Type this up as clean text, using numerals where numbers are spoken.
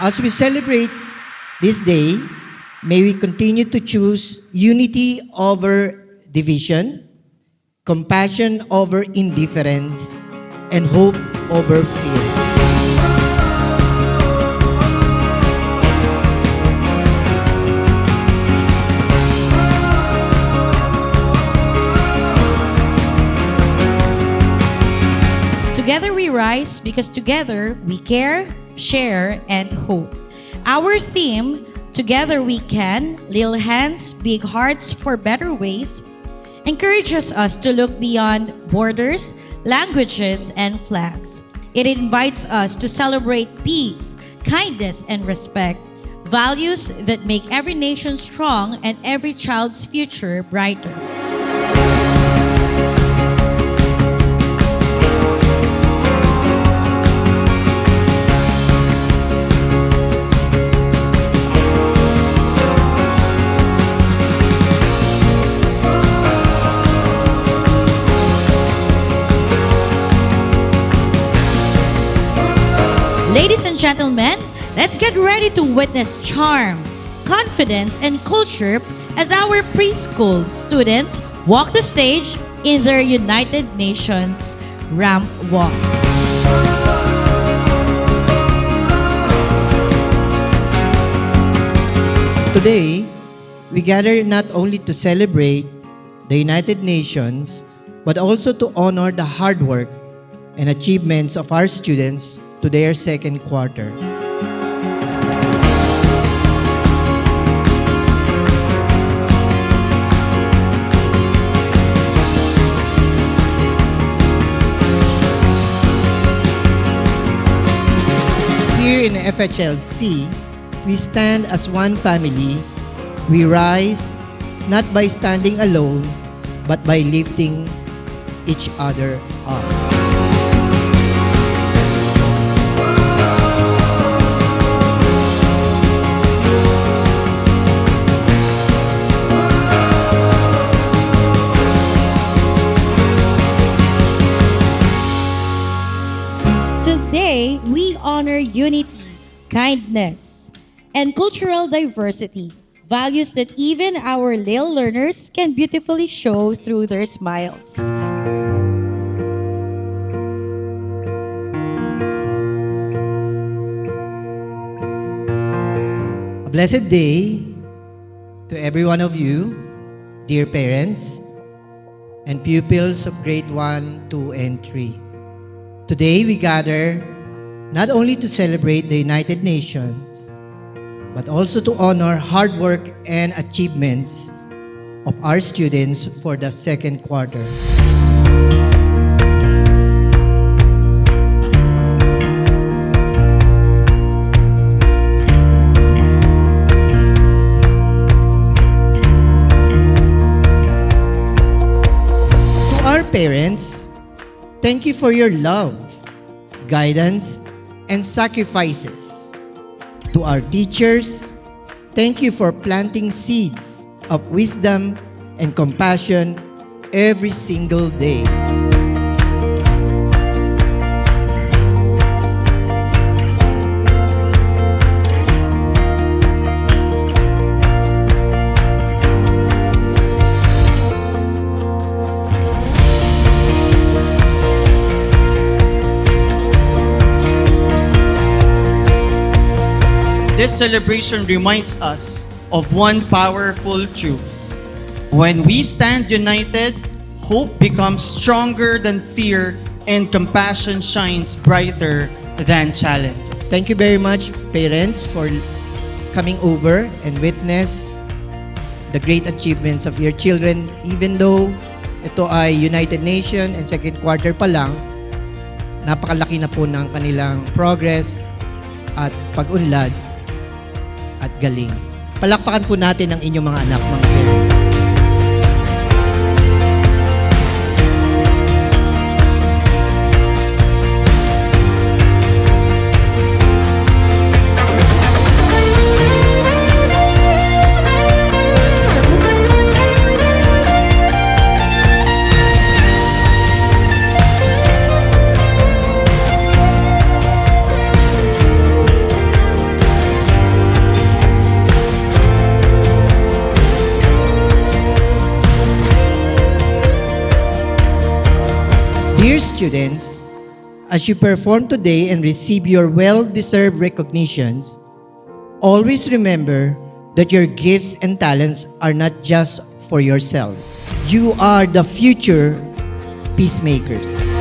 as we celebrate this day, may we continue to choose unity over division, compassion over indifference, and hope over fear. Together we rise because together we care, share, and hope. Our theme, Together We Can, Little Hands, Big Hearts for Better Ways, encourages us to look beyond borders, languages, and flags. It invites us to celebrate peace, kindness, and respect, values that make every nation strong and every child's future brighter. Ladies and gentlemen, let's get ready to witness charm, confidence, and culture as our preschool students walk the stage in their United Nations ramp walk. Today, we gather not only to celebrate the United Nations, but also to honor the hard work and achievements of our students to their second quarter. Here in FHLC, we stand as one family. We rise not by standing alone, but by lifting each other up. Today, we honor unity, kindness, and cultural diversity, values that even our little learners can beautifully show through their smiles. A blessed day to every one of you, dear parents, and pupils of grade 1, 2, and 3. Today we gather not only to celebrate the United Nations, but also to honor hard work and achievements of our students for the second quarter. To our parents, thank you for your love, guidance, and sacrifices. To our teachers, thank you for planting seeds of wisdom and compassion every single day. This celebration reminds us of one powerful truth. When we stand united, hope becomes stronger than fear and compassion shines brighter than challenges. Thank you very much, parents, for coming over and witness the great achievements of your children. Even though ito ay United Nation and second quarter pa lang, napakalaki na po ng kanilang progress at pag-unlad at galing. Palakpakan po natin ang inyong mga anak, mga parents. students, as you perform today and receive your well-deserved recognitions, always remember that your gifts and talents are not just for yourselves. You are the future peacemakers.